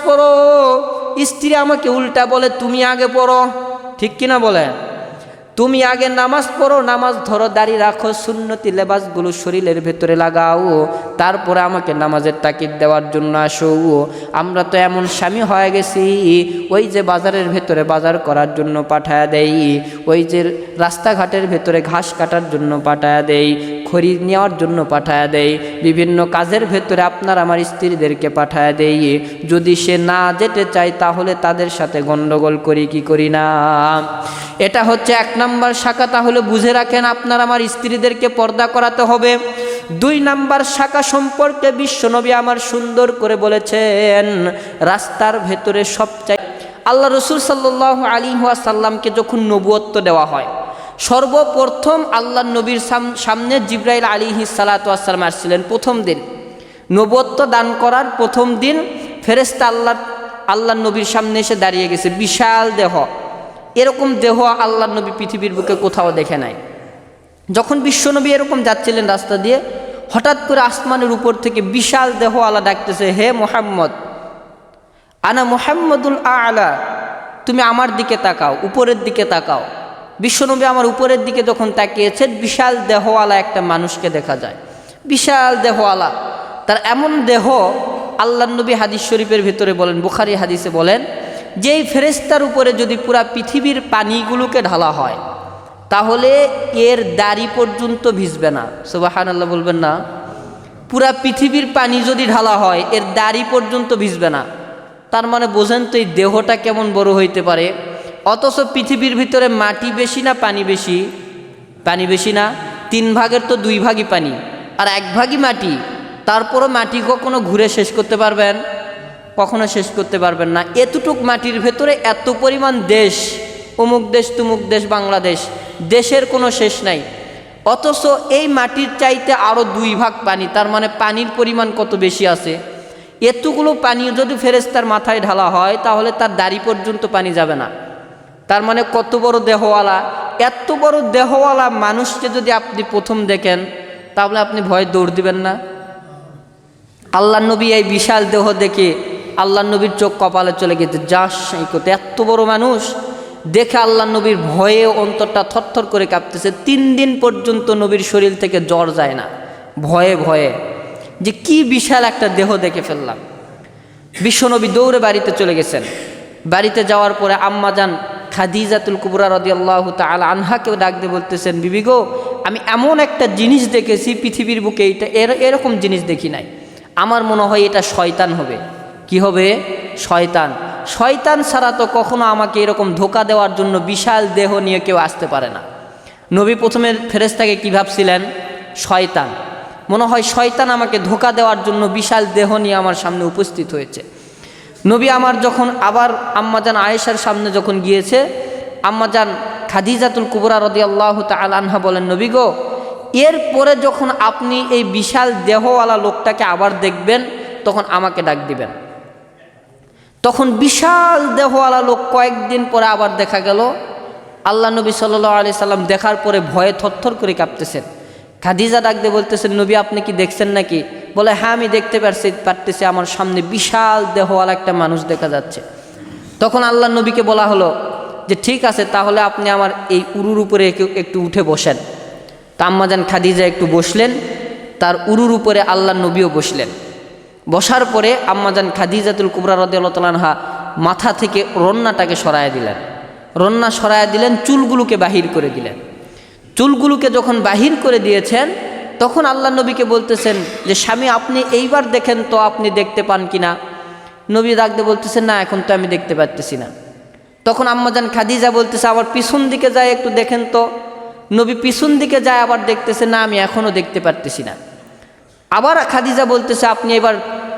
পড়ো, স্ত্রী আমাকে উল্টা বলে তুমি আগে পড়ো, ঠিক কিনা বলেন? তুমি আগে নামাজ পড়ো, নামাজ ধরো, দাড়ি রাখো, সুন্নতি লেবাসগুলো শরীরের ভেতরে লাগাও, তারপরে আমাকে নামাজের তাকিদ দেওয়ার জন্য আসো। আমরা তো এমন স্বামী হয়ে গেছি, ওই যে বাজারের ভেতরে বাজার করার জন্য পাঠায়া দেই, ওই যে রাস্তাঘাটের ভেতরে ঘাস কাটার জন্য পাঠায়া দেই, খড়ি নেওয়ার জন্য পাঠায়া দেই, বিভিন্ন কাজের ভেতরে আপনার আমার স্ত্রীদেরকে পাঠায়া দেই। যদি সে না যেতে চায় তাহলে তাদের সাথে গন্ডগোল করি কি করি না? এটা হচ্ছে 1 নাম্বার শাখা। তাহলে বুঝে রাখেন, আপনার আমার স্ত্রীদেরকে পর্দা করাতে হবে। 2 নাম্বার শাখা সম্পর্কে বিশ্বনবী আমার সুন্দর করে বলেছেন, রাস্তার ভেতরে সবচাইতে আল্লাহ রসুল সাল্লাল্লাহু আলাইহি ওয়াসাল্লামকে যখন নবুয়ত্ব দেওয়া হয়, সর্বপ্রথম আল্লাহ নবীর সামনে জিবরাইল আলাইহিস সালাতু ওয়াস সালাম আসছিলেন। প্রথম দিন নবুয়ত্ব দান করার প্রথম দিন ফেরেশতা আল্লাহ নবীর সামনে এসে দাঁড়িয়ে গেছে, বিশাল দেহ। এরকম দেহ আল্লাহ নবী পৃথিবীর বুকে কোথাও দেখে নাই। যখন বিশ্বনবী এরকম যাচ্ছিলেন রাস্তা দিয়ে, হঠাৎ করে আসমানের উপর থেকে বিশাল দেহ আল্লাহ ডাকতেছে, হে মুহাম্মদ, আনা মুহাম্মদুল আলা, তুমি আমার দিকে তাকাও, উপরের দিকে তাকাও। বিশ্বনবী আমার উপরের দিকে যখন তাকিয়েছেন, বিশাল দেহওয়ালা একটা মানুষকে দেখা যায়, বিশাল দেহওয়ালা। তার এমন দেহ, আল্লাহ নবী হাদিস শরীফের ভিতরে বলেন, বুখারী হাদিসে বলেন, যেই ফেরেশতার উপরে যদি পুরা পৃথিবীর পানিগুলোকে ঢালা হয় তাহলে এর দাড়ি পর্যন্ত ভিজবে না। সুবহানাল্লাহ বলবেন না? পুরা পৃথিবীর পানি যদি ঢালা হয় এর দাড়ি পর্যন্ত ভিজবে না। তার মানে বোঝেন তো এই দেহটা কেমন বড় হইতে পারে। অথচ পৃথিবীর ভিতরে মাটি বেশি না পানি বেশি? পানি বেশি না? 3 ভাগের তো 2 ভাগই পানি আর 1 ভাগই মাটি। তারপরও মাটি কখনো ঘুরে শেষ করতে পারবেন? কখনো শেষ করতে পারবেন না। এতটুক মাটির ভেতরে এত পরিমাণ দেশ, অমুক দেশ তুমুক দেশ, বাংলাদেশ, দেশের কোনো শেষ নাই। অথচ এই মাটির চাইতে আরও 2 ভাগ পানি। তার মানে পানির পরিমাণ কত বেশি আছে। এতগুলো পানি যদি ফেরেশতার মাথায় ঢালা হয় তাহলে তার দাড়ি পর্যন্ত পানি যাবে না। তার মানে কত বড় দেহওয়ালা। এত বড় দেহওয়ালা মানুষকে যদি আপনি প্রথম দেখেন তাহলে আপনি ভয়ে দৌড় দিবেন না? আল্লাহ নবী এই বিশাল দেহ দেখে আল্লাহ নবীর চোখ কপালে চলে গেছে, যাস এই করতে। এত বড় মানুষ দেখে আল্লাহ নবীর ভয়ে অন্তরটা থরথর করে কাঁপতেছে। 3 দিন পর্যন্ত নবীর শরীর থেকে জ্বর যায় না, ভয়ে ভয়ে, যে কি বিশাল একটা দেহ দেখে ফেললাম। বিশ্বনবী দৌড়ে বাড়িতে চলে গেছেন। বাড়িতে যাওয়ার পরে আম্মাজান খাদিজাতুল কুবরা রাদিয়াল্লাহু তাআলা আনহাকেও ডাক দিয়ে বলতেছেন, বিবি গো, আমি এমন একটা জিনিস দেখেছি পৃথিবীর বুকে, এরকম জিনিস দেখি নাই। আমার মনে হয় এটা শয়তান হবে। কি হবে? শয়তান। শয়তান ছাড়া তো কখনো আমাকে এরকম ধোঁকা দেওয়ার জন্য বিশাল দেহ নিয়ে কেউ আসতে পারে না। নবী প্রথমে ফেরেশতাকে কী ভাবছিলেন? শয়তান। মনে হয় শয়তান আমাকে ধোঁকা দেওয়ার জন্য বিশাল দেহ নিয়ে আমার সামনে উপস্থিত হয়েছে। নবী আমার যখন আবার আম্মাজান আয়েশার সামনে যখন গিয়েছে, আম্মাজান খাদিজাতুল কুবরা রাদিয়াল্লাহু তাআলা আনহা বলেন, নবী গো, এরপরে যখন আপনি এই বিশাল দেহওয়ালা লোকটাকে আবার দেখবেন তখন আমাকে ডাক দিবেন। তখন বিশাল দেহওয়ালা লোক কয়েকদিন পরে আবার দেখা গেল। আল্লাহ নবী সাল্লাল্লাহু আলাইহি সাল্লাম দেখার পরে ভয়ে থরথর করে কাঁপতেছেন। খাদিজা ডাক দিয়ে বলতেছেন, নবী আপনি কি দেখছেন নাকি? বলে, হ্যাঁ আমি দেখতে পারতেছি, আমার সামনে বিশাল দেহওয়ালা একটা মানুষ দেখা যাচ্ছে। তখন আল্লাহ নবীকে বলা হলো যে ঠিক আছে, তাহলে আপনি আমার এই উরুর উপরে একটু উঠে বসেন। তা আম্মাজান খাদিজা একটু বসলেন, তার উরুর উপরে আল্লাহ নবীও বসলেন। বসার পরে আম্মাজান খাদিজাতুল কুবরা রাদিয়াল্লাহু তাআলা আনহা মাথা থেকে রন্নাটাকে সরায় দিলেন। রন্না সরায় দিলেন, চুলগুলোকে বাহির করে দিলেন। চুলগুলোকে যখন বাহির করে দিয়েছেন তখন আল্লাহ নবীকে বলতেছেন যে স্বামী, আপনি এইবার দেখেন তো আপনি দেখতে পান কিনা? নবী ডাক দিয়ে বলতেছেন, না এখন তো আমি দেখতে পারতেছি না। তখন আম্মাজান খাদিজা বলতেছে, আবার পিছন দিকে যায় একটু দেখেন তো। নবী পিছন দিকে যায়, আবার দেখতেছে, না আমি এখনও দেখতে পারতেছি না। আবার খাদিজা বলতেছে, আপনি এবার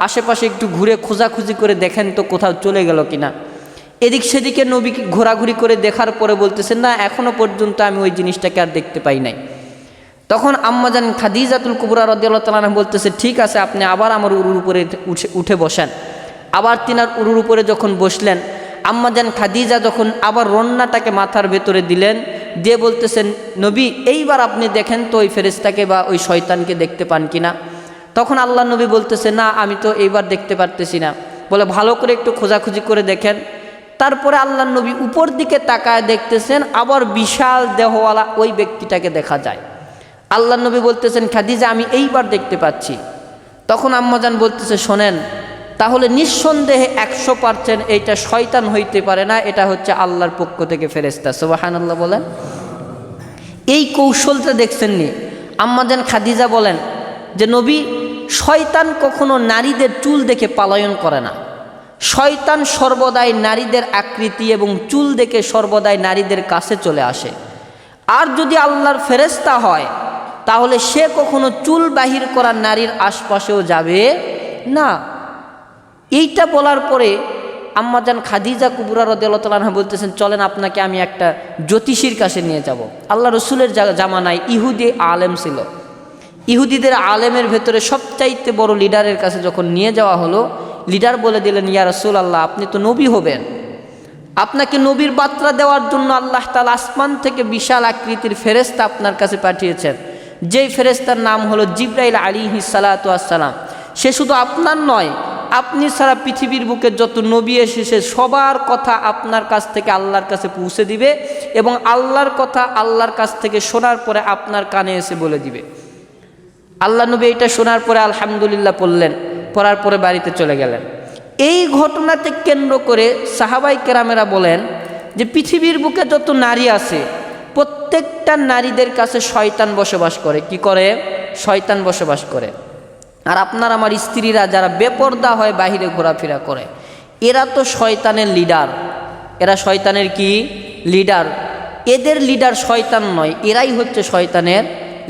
আশেপাশে একটু ঘুরে খোঁজাখুঁজি করে দেখেন তো কোথাও চলে গেল কিনা। এদিক সেদিকে নবী ঘোরাঘুরি করে দেখার পরে বলতেছেন, না এখনও পর্যন্ত আমি ওই জিনিসটাকে আর দেখতে পাই নাই। তখন আম্মাজান খাদিজাতুল কুবরা রাদিয়াল্লাহু তাআলা আনহা বলতেছে, ঠিক আছে আপনি আবার আমার উরুর উপরে উঠে বসেন। আবার তিনার উরুর উপরে যখন বসলেন, আম্মাজান খাদিজা যখন আবার রন্নাটাকে মাথার ভেতরে দিলেন, দিয়ে বলতেছেন, নবী এইবার আপনি দেখেন তো ওই ফেরেশতাকে বা ওই শয়তানকে দেখতে পান কিনা। তখন আল্লাহ নবী বলতেছে, না আমি তো এইবার দেখতে পারতেছি না। বলে ভালো করে একটু খোঁজাখুঁজি করে দেখেন। তারপরে আল্লাহর নবী উপর দিকে তাকায় দেখতেছেন, আবার বিশাল দেহওয়ালা ওই ব্যক্তিটাকে দেখা যায়। আল্লাহর নবী বলতেছেন, খাদিজা আমি এইবার দেখতে পাচ্ছি। তখন আম্মাজান বলতেছে, শোনেন, তাহলে নিঃসন্দেহে 100% এইটা শয়তান হইতে পারে না, এটা হচ্ছে আল্লাহর পক্ষ থেকে ফেরেশতা। সুবহানাল্লাহ বলেন। এই কৌশলটা দেখছেননি? আম্মাজান খাদিজা বলেন যে নবী, শয়তান কখনো নারীদের চুল দেখে পলায়ন করে না। শয়তান সর্বদাই নারীদের আকৃতি এবং চুল দেখে সর্বদাই নারীদের কাছে চলে আসে। আর যদি আল্লাহর ফেরেশতা হয় তাহলে সে কখনো চুল বাহির করা নারীর আশপাশেও যাবে না। এইটা বলার পরে আম্মাজান খাদিজা কুবরা রাদিয়াল্লাহু তাআলা আনহা বলতেছেন, চলেন আপনাকে আমি একটা জ্যোতিষীর কাছে নিয়ে যাব। আল্লাহ রসুলের জামানায় ইহুদি আলেম ছিল। ইহুদিদের আলেমের ভেতরে সবচাইতে বড় লিডারের কাছে যখন নিয়ে যাওয়া হলো, লিডার বলে দিলেন, ইয়া রাসূলুল্লাহ, আপনি তো নবী হবেন, আপনাকে নবীর বার্তা দেওয়ার জন্য আল্লাহ তাআলা আসমান থেকে বিশাল আকৃতির ফেরেশতা আপনার কাছে পাঠিয়েছেন, যেই ফেরেশতার নাম হলো জিবরাইল আলাইহিস সালাতু ওয়াস সালাম। সে শুধু আপনার নয়, আপনি ছাড়া পৃথিবীর বুকে যত নবী এসেছে সবার কথা আপনার কাছ থেকে আল্লাহর কাছে পৌঁছে দিবে এবং আল্লাহর কথা আল্লাহর কাছ থেকে শোনার পরে আপনার কানে এসে বলে দিবে। আল্লাহ নবী এটা শোনার পরে আলহামদুলিল্লাহ পড়লেন, পড়ার পরে বাড়িতে চলে গেলেন। এই ঘটনাকে কেন্দ্র করে সাহাবাই কেরামেরা বলেন যে পৃথিবীর বুকে যত নারী আছে প্রত্যেকটা নারীদের কাছে শয়তান বসবাস করে। কি করে? শয়তান বসবাস করে। আর আপনার আমার স্ত্রীরা যারা বেপর্দা হয় বাহিরে ঘোরাফেরা করে, এরা তো শয়তানের লিডার। এরা শয়তানের কি? লিডার। এদের লিডার শয়তান নয়, এরাই হচ্ছে শয়তানের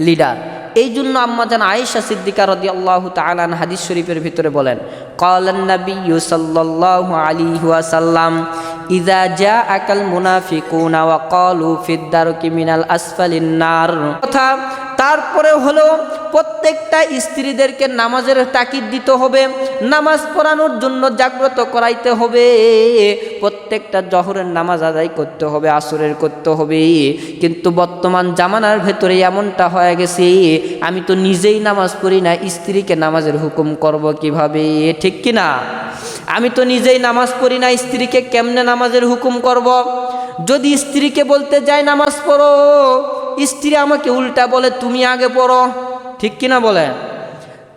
লিডার। এই জন্য আম্মাজান আয়েশা সিদ্দিকা রাদিয়াল্লাহু তাআলা আনহা হাদিস শরীফের ভিতরে বলেন, ক্বালান নাবিয়্যু সাল্লাল্লাহু আলাইহি ওয়াসাল্লাম, ইযা জাআকাল মুনাফিকুনা ওয়া ক্বালু ফিদ দারকি মিনাল আসফালিন নার। কথা তারপরে হলো প্রত্যেকটা স্ত্রীদেরকে নামাজের তাকিদ দিতে হবে, নামাজ পড়ানোর জন্য জাগ্রত করাইতে হবে, প্রত্যেকটা জহরের নামাজ আদায় করতে হবে, আসরের করতে হবে। কিন্তু বর্তমান জামানার ভেতরে এমনটা হয়ে গেছে, আমি তো নিজেই নামাজ পড়ি না, স্ত্রীকে নামাজের হুকুম করব কিভাবে? ঠিক কি না? আমি তো নিজেই নামাজ পড়ি না, স্ত্রীকে কেমনে নামাজের হুকুম করব? যদি স্ত্রীকে বলতে যাই নামাজ পড়ো, স্ত্রী আমাকে উল্টা বলে তুমি আগে পড়ো। ঠিক কিনা বলেন?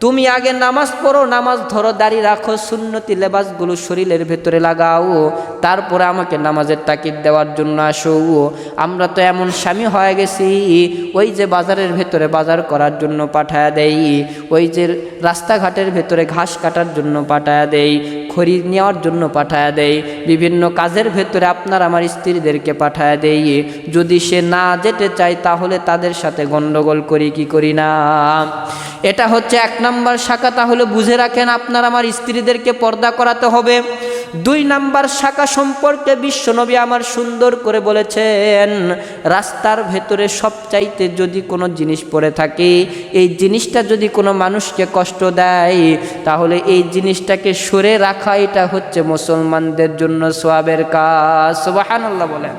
তুমি আগে নামাজ পড়ো, নামাজ ধরো, দাড়ি রাখো, সুন্নতি লেবাসগুলো শরীরের ভেতরে লাগাও, তারপরে আমাকে নামাজের তাকিদ দেওয়ার জন্য আসো। আমরা তো এমন স্বামী হয়ে গেছি, ওই যে বাজারের ভেতরে বাজার করার জন্য পাঠায়া দেই, ওই যে রাস্তাঘাটের ভেতরে ঘাস কাটার জন্য পাঠায়া দেই, খড়ি নেওয়ার জন্য পাঠায়া দেই, বিভিন্ন কাজের ভেতরে আপনার আমার স্ত্রীদেরকে পাঠায়া দেই। যদি সে না যেতে চায় তাহলে তাদের সাথে গন্ডগোল করি কি করি না? এটা হচ্ছে 1 নাম্বার শাখা। তাহলে বুঝে রাখেন, আপনার আমার স্ত্রীদেরকে পর্দা করাতে হবে। 2 নাম্বার শাখা সম্পর্কে বিশ্বনবী আমার সুন্দর করে বলেছেন, রাস্তার ভেতরে সবচাইতে যদি কোনো জিনিস পড়ে থাকে, এই জিনিসটা যদি কোনো মানুষকে কষ্ট দেয়, তাহলে এই জিনিসটাকে সরে রাখা এটা হচ্ছে মুসলমানদের জন্য সওয়াবের কাজ। সুবহানাল্লাহ বলেন।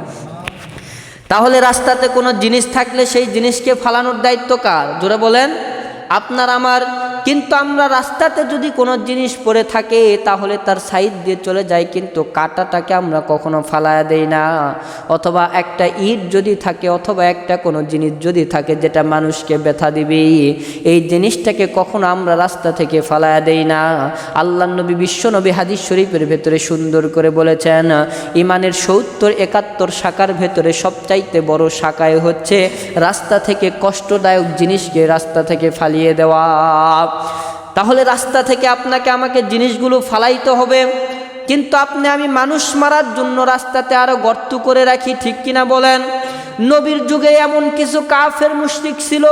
তাহলে রাস্তাতে কোনো জিনিস থাকলে সেই জিনিসকে ফালানোর দায়িত্ব কার? জোরে বলেন। আপনার আমার। কিন্তু আমরা রাস্তাতে যদি কোনো জিনিস পড়ে থাকে তাহলে তার সাইড দিয়ে চলে যাই, কিন্তু কাঁটাটাকে আমরা কখনো ফালায়া দেই না। অথবা একটা ইট যদি থাকে অথবা একটা কোনো জিনিস যদি থাকে যেটা মানুষকে ব্যথা দিবে, এই জিনিসটাকে কখনো আমরা রাস্তা থেকে ফালায়া দেই না। আল্লাহর নবী বিশ্বনবী হাদিস শরীফের ভেতরে সুন্দর করে বলেছেন, ইমানের 70-71 শাখার ভেতরে সবচাইতে বড় শাখায় হচ্ছে রাস্তা থেকে কষ্টদায়ক জিনিসকে রাস্তা থেকে ফালিয়ে দেওয়া। তাহলে রাস্তা থেকে আপনাকে আমাকে জিনিসগুলো ফালাইতে হবে, কিন্তু আপনি আমি মানুষ মারার জন্য রাস্তাতে আরো গর্ত করে রাখি। ঠিক কিনা বলেন? নবীর যুগে এমন কিছু কাফের মুশরিক ছিল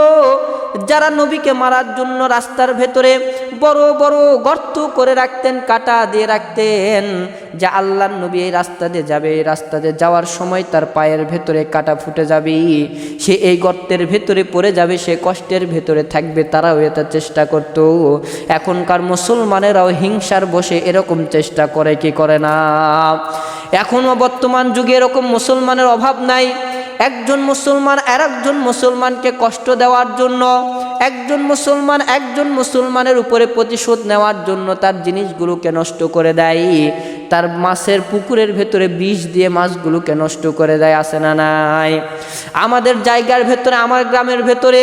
যারা নবীকে মারার জন্য রাস্তার ভেতরে বড় বড় গর্ত করে রাখতেন, কাটা দিয়ে রাখতেন, যে আল্লাহর নবী এই রাস্তা দিয়ে যাবে, এই রাস্তা দিয়ে যাওয়ার সময় তার পায়ের ভেতরে কাটা ফুটে যাবে, সে এই গর্তের ভেতরে পড়ে যাবে, সে কষ্টের ভেতরে থাকবে। তারাও এটা চেষ্টা করত। এখনকার মুসলমানেরাও হিংসার বশে এরকম চেষ্টা করে কি করে না? এখনও বর্তমান যুগে এরকম মুসলমানের অভাব নাই। একজন মুসলমান আরেকজন মুসলমানকে কষ্ট দেওয়ার জন্য, একজন মুসলমানের উপরে প্রতিশোধ নেওয়ার জন্য তার জিনিসগুলোকে নষ্ট করে দেয়, তার মাছের পুকুরের ভেতরে বিষ দিয়ে মাছগুলোকে নষ্ট করে দেয়, আছে না নাই? আমাদের জায়গার ভেতরে, আমার গ্রামের ভেতরে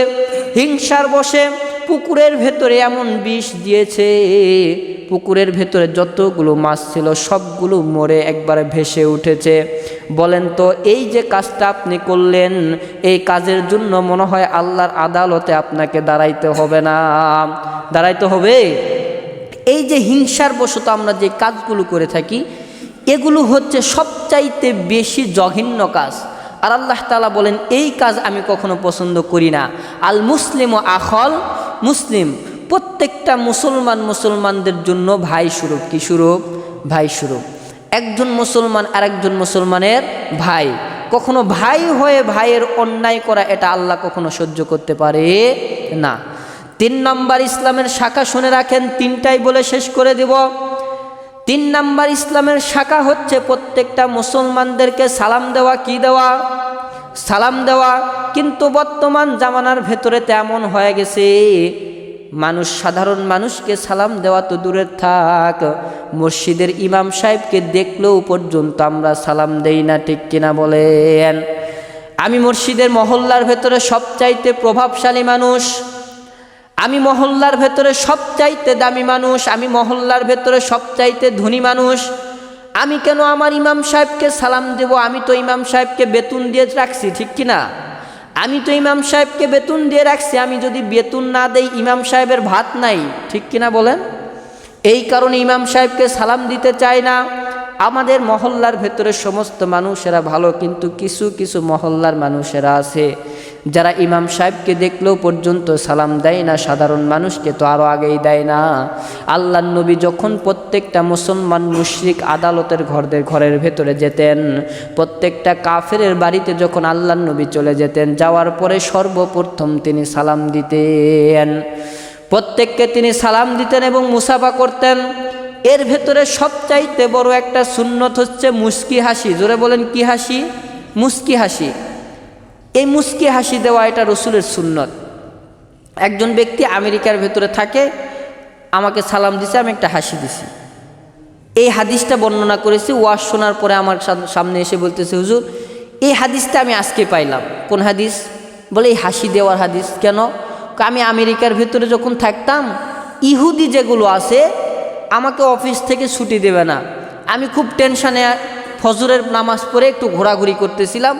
হিংসার বশে পুকুরের ভেতরে এমন বিষ দিয়েছে, পুকুরের ভেতরে যতগুলো মাছ ছিল সবগুলো মরে একবারে ভেসে উঠেছে। বলেন তো, এই যে কাজটা আপনি করলেন, এই কাজের জন্য মনে হয় আল্লাহর আদালতে আপনাকে দাঁড়াইতে হবে না? দাঁড়াইতে হবে? এই যে হিংসার বশত আমরা যে কাজগুলো করে থাকি, এগুলো হচ্ছে সবচাইতে বেশি জঘন্য কাজ। আর আল্লাহ তাআলা বলেন, এই কাজ আমি কখনো পছন্দ করি না। আল মুসলিম ও আখল মুসলিম, প্রত্যেকটা মুসলমানদের জন্য ভাই স্বরূপ। কি স্বরূপ? ভাই স্বরূপ। একজন মুসলমান আরেকজন মুসলমানের ভাই, কখনো ভাই হয়ে ভাইয়ের অন্যায় করা এটা আল্লাহ কখনো সহ্য করতে পারে না। 3 নম্বর ইসলামের শাখা শুনে রাখেন, 3টাই বলে শেষ করে দেব। 3 নম্বর ইসলামের শাখা হচ্ছে প্রত্যেকটা মুসলমানদেরকে সালাম দেওয়া। কি দেওয়া? সালাম দেওয়া। কিন্তু বর্তমান জামানার ভেতরে তেমন হয়ে গেছে, মানুষ সাধারণ মানুষকে সালাম দেওয়া তো দূরের থাক, মসজিদের ইমাম সাহেবকে দেখলেও পর্যন্ত আমরা সালাম দেই না। ঠিক কিনা বলেন? আমি মসজিদের মহল্লার ভেতরে সবচাইতে প্রভাবশালী মানুষ, আমি মহল্লার ভেতরে সবচাইতে দামি মানুষ, আমি মহল্লার ভেতরে সবচাইতে ধনী মানুষ, আমি কেন আমার ইমাম সাহেবকে সালাম দেব? আমি তো ইমাম সাহেবকে বেতন দিয়ে রাখছি। ঠিক কিনা? আমি তো ইমাম সাহেবকে বেতন দিয়ে রাখছি, আমি যদি বেতন না দেই ইমাম সাহেবের ভাত নাই। ঠিক কিনা বলেন? এই কারণে ইমাম সাহেবকে সালাম দিতে চাই না। আমাদের মহল্লার ভেতরে সমস্ত মানুষেরা ভালো, কিন্তু কিছু কিছু মহল্লার মানুষেরা আছে যারা ইমাম সাহেবকে দেখলেও পর্যন্ত সালাম দেয় না, সাধারণ মানুষকে তো আরও আগেই দেয় না। আল্লাহর নবী যখন প্রত্যেকটা মুসলমান মুশরিক আদালতের ঘরের ভেতরে যেতেন, প্রত্যেকটা কাফেরের বাড়িতে যখন আল্লাহর নবী চলে যেতেন, যাওয়ার পরে সর্বপ্রথম তিনি সালাম দিতেন, প্রত্যেককে তিনি সালাম দিতেন এবং মুসাফা করতেন। এর ভেতরে সবচাইতে বড় একটা সুন্নত হচ্ছে মুস্কি হাসি। জোরে বলেন, কি হাসি? মুস্কি হাসি। এই মুস্কি হাসি দেওয়া এটা রসুলের সুন্নত। একজন ব্যক্তি আমেরিকার ভেতরে থাকে, আমাকে সালাম দিছে, আমি একটা হাসি দিছি। এই হাদিসটা বর্ণনা করেছি, ওয়াজ শোনার পরে আমার সামনে এসে বলতেছে, হুজুর এই হাদিসটা আমি আজকে পাইলাম। কোন হাদিস? বলে এই হাসি দেওয়ার হাদিস। কেন? আমি আমেরিকার ভেতরে যখন থাকতাম, ইহুদি যেগুলো আছে আমাকে অফিস থেকে ছুটি দেবে না, আমি খুব টেনশানে ফজরের নামাজ পড়ে একটু ঘোরাঘুরি করতেছিলাম,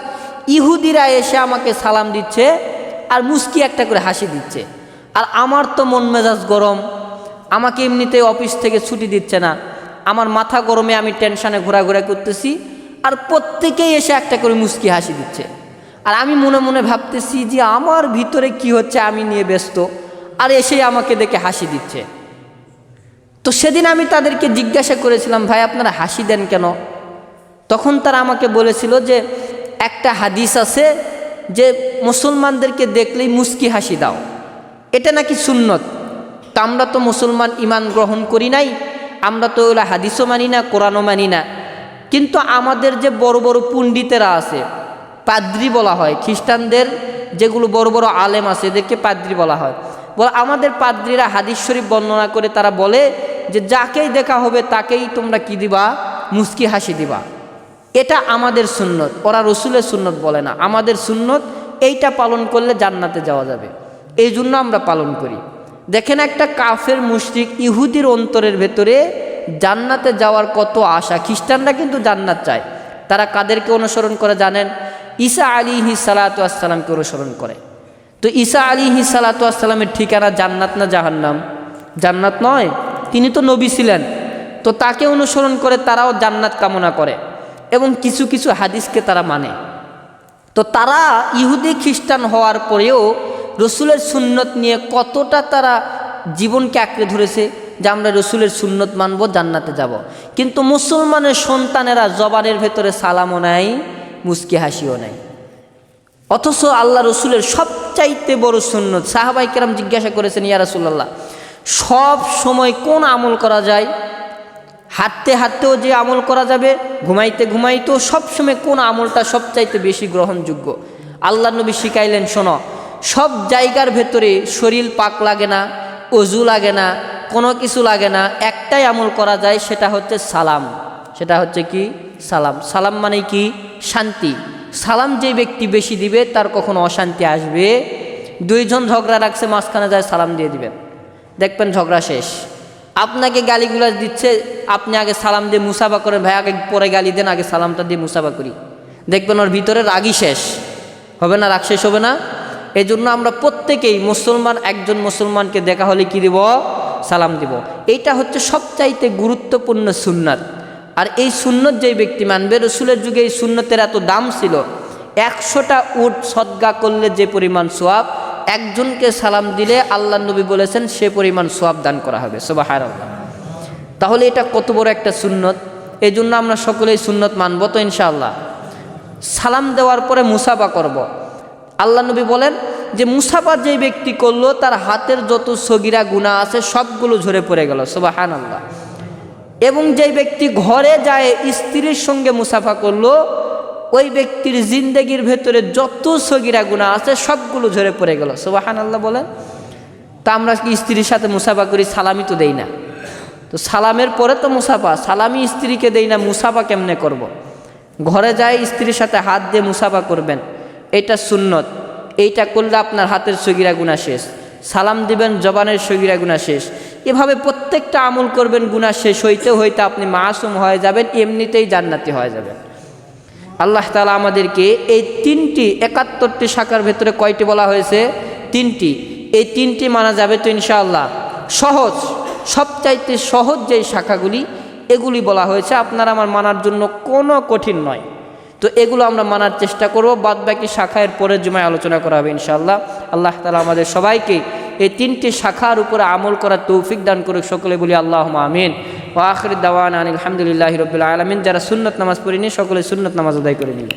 ইহুদিরা এসে আমাকে সালাম দিচ্ছে আর মুস্কি একটা করে হাসি দিচ্ছে, আর আমার তো মন মেজাজ গরম, আমাকে এমনিতে অফিস থেকে ছুটি দিচ্ছে না, আমার মাথা গরমে আমি টেনশানে ঘোরাঘুরা করতেছি, আর প্রত্যেকেই এসে একটা করে মুস্কি হাসি দিচ্ছে। আর আমি মনে মনে ভাবতেছি যে আমার ভিতরে কি হচ্ছে, আমি নিয়ে ব্যস্ত, আর এসেই আমাকে দেখে হাসি দিচ্ছে। তো সেদিন আমি তাদেরকে জিজ্ঞাসা করেছিলাম, ভাই আপনারা হাসি দেন কেন? তখন তারা আমাকে বলেছিল যে একটা হাদিস আছে যে মুসলমানদেরকে দেখলেই মুস্কি হাসি দাও, এটা নাকি সুন্নত। তা আমরা তো মুসলমান, ইমান গ্রহণ করি নাই, আমরা তো ওগুলো হাদিসও মানি না, কোরআনও মানি না। কিন্তু আমাদের যে বড় বড় পণ্ডিতেরা আছে, পাদ্রি বলা হয়, খ্রিস্টানদের যেগুলো বড় বড় আলেম আছে এদেরকে পাদ্রি বলা হয়। আমাদের পাদ্রীরা হাদিস শরীফ বর্ণনা করে তারা বলে যে যাকেই দেখা হবে তাকেই তোমরা কি দিবা? মুস্কি হাসি দিবা। এটা আমাদের সুন্নত, ওরা রসুলের সুন্নত বলে না। আমাদের সুন্নত এইটা পালন করলে জান্নাতে যাওয়া যাবে, এই জন্য আমরা পালন করি। দেখেন একটা কাফের মুশরিক ইহুদির অন্তরের ভেতরে জান্নাতে যাওয়ার কত আশা। খ্রিস্টানরা কিন্তু জান্নাত চায়। তারা কাদেরকে অনুসরণ করে জানেন? ঈসা আলাইহিস সালাতু ওয়াস সালামকে অনুসরণ করে। তো ঈসা আলাইহিস সালাতু ওয়াস সালামের ঠিকানা জান্নাত না জাহান্নাম? জান্নাত নয়, তিনি তো নবী ছিলেন। তো তাকে অনুসরণ করে তারাও জান্নাত কামনা করে এবং কিছু কিছু হাদিসকে তারা মানে। তো তারা ইহুদি খ্রিস্টান হওয়ার পরেও রসুলের সুন্নত নিয়ে কতটা তারা জীবনকে আঁকড়ে ধরেছে যে আমরা রসুলের সুন্নত মানব, জান্নাতে যাব। কিন্তু মুসলমানের সন্তানেরা জবানের ভেতরে সালামও নাই, মুস্কি হাসিও নাই। অথচ আল্লাহ রসুলের সবচাইতে বড় সুন্নত, সাহাবায়ে কেরাম জিজ্ঞাসা করেছেন, ইয়া রাসূলুল্লাহ সব সময় কোন আমল করা যায়? হাঁটতে হাঁটতেও যে আমল করা যাবে, ঘুমাইতে ঘুমাইতেও, সবসময় কোন আমলটা সবচাইতে বেশি গ্রহণযোগ্য? আল্লাহ নবী শিখাইলেন, শোনো, সব জায়গার ভেতরে শরীর পাক লাগে না, অজু লাগে না, কোনো কিছু লাগে না, একটাই আমল করা যায়, সেটা হচ্ছে সালাম। সেটা হচ্ছে কি? সালাম। সালাম মানে কি? শান্তি। সালাম যে ব্যক্তি বেশি দিবে তার কখনো অশান্তি আসবে। দুইজন ঝগড়া রাখছে, মাঝখানে যায় সালাম দিয়ে দিবেন, দেখবেন ঝগড়া শেষ। আপনাকে গালিগুলা দিচ্ছে, আপনি আগে সালাম দিয়ে মুসাফা করেন, ভাই আগে পরে গালি দেন, আগে সালামটা দিয়ে মুসাফা করি, দেখবেন ওর ভিতরে রাগই শেষ হবে না, রাগ শেষ হবে না। এই জন্য আমরা প্রত্যেকেই মুসলমান, একজন মুসলমানকে দেখা হলে কি দিব? সালাম দিব। এইটা হচ্ছে সবচাইতে গুরুত্বপূর্ণ সুন্নাত। আর এই সুন্নত যেই ব্যক্তি মানবে, রসুলের যুগে এই সুন্নতের এত দাম ছিল, 100টা উট সদকা করলে যে পরিমাণ সোয়াব, একজনকে সালাম দিলে আল্লাহ নবী বলেছেন সে পরিমাণ সোয়াব দান করা হবে। সুবহানাল্লাহ। তাহলে এটা কত বড় একটা সুন্নত। এই জন্য আমরা সকলেই সুন্নত মানব তো ইনশাআল্লাহ। সালাম দেওয়ার পরে মুসাফা করব। আল্লাহ নবী বলেন যে মুসাফা যে ব্যক্তি করলো তার হাতের যত সগীরা গুনাহ আছে সবগুলো ঝরে পড়ে গেল। সুবহানাল্লাহ। এবং যে ব্যক্তি ঘরে যায় স্ত্রীর সঙ্গে মুসাফা করলো, ওই ব্যক্তির জিন্দেগির ভেতরে যত সগীরা গুনাহ আছে সবগুলো ঝরে পড়ে গেল। সুবহানাল্লাহ বলেন। তা আমরা কি স্ত্রীর সাথে মুসাফা করি? সালামি তো দেই না। তো সালামের পরে তো মুসাফা, সালামি স্ত্রীকে দেই না, মুসাফা কেমনে করব? ঘরে যায় স্ত্রীর সাথে হাত দিয়ে মুসাফা করবেন, এটা সুন্নত। এইটা করলে আপনার হাতের সগীরা গুনাহ শেষ। সালাম দিবেন, জবানের সগীরা গুনাহ শেষ। এভাবে প্রত্যেকটা আমল করবেন, গুনাহ শেষ হইতে হইতে আপনি মাসুম হয়ে যাবেন, এমনিতেই জান্নাতি হয়ে যাবেন। আল্লাহ তাআলা আমাদেরকে এই 71টি শাখার ভেতরে কয়টি বলা হয়েছে? 3টি। এই 3টি মানা যাবে তো ইনশাআল্লাহ। সহজ, সবচাইতে সহজ যেই শাখাগুলি, এগুলি বলা হয়েছে, আপনার আমার মানার জন্য কোনো কঠিন নয়। তো এগুলো আমরা মানার চেষ্টা করব। বাদ বাকি শাখার পরের জুমায় আলোচনা করা হবে ইনশাআল্লাহ। আল্লাহ তাআলা আমাদের সবাইকে এই 3টি শাখার উপরে আমল করার তৌফিক দান করুক। সকলে বলি আল্লাহুম্মা আমিন। ওয়া আখিরু দাওয়ানা আলহামদুলিল্লাহি রাব্বিল আলামিন। যারা সুন্নত নামাজ পড়েনি সকলে সুন্নত নামাজ আদায় করে নিন।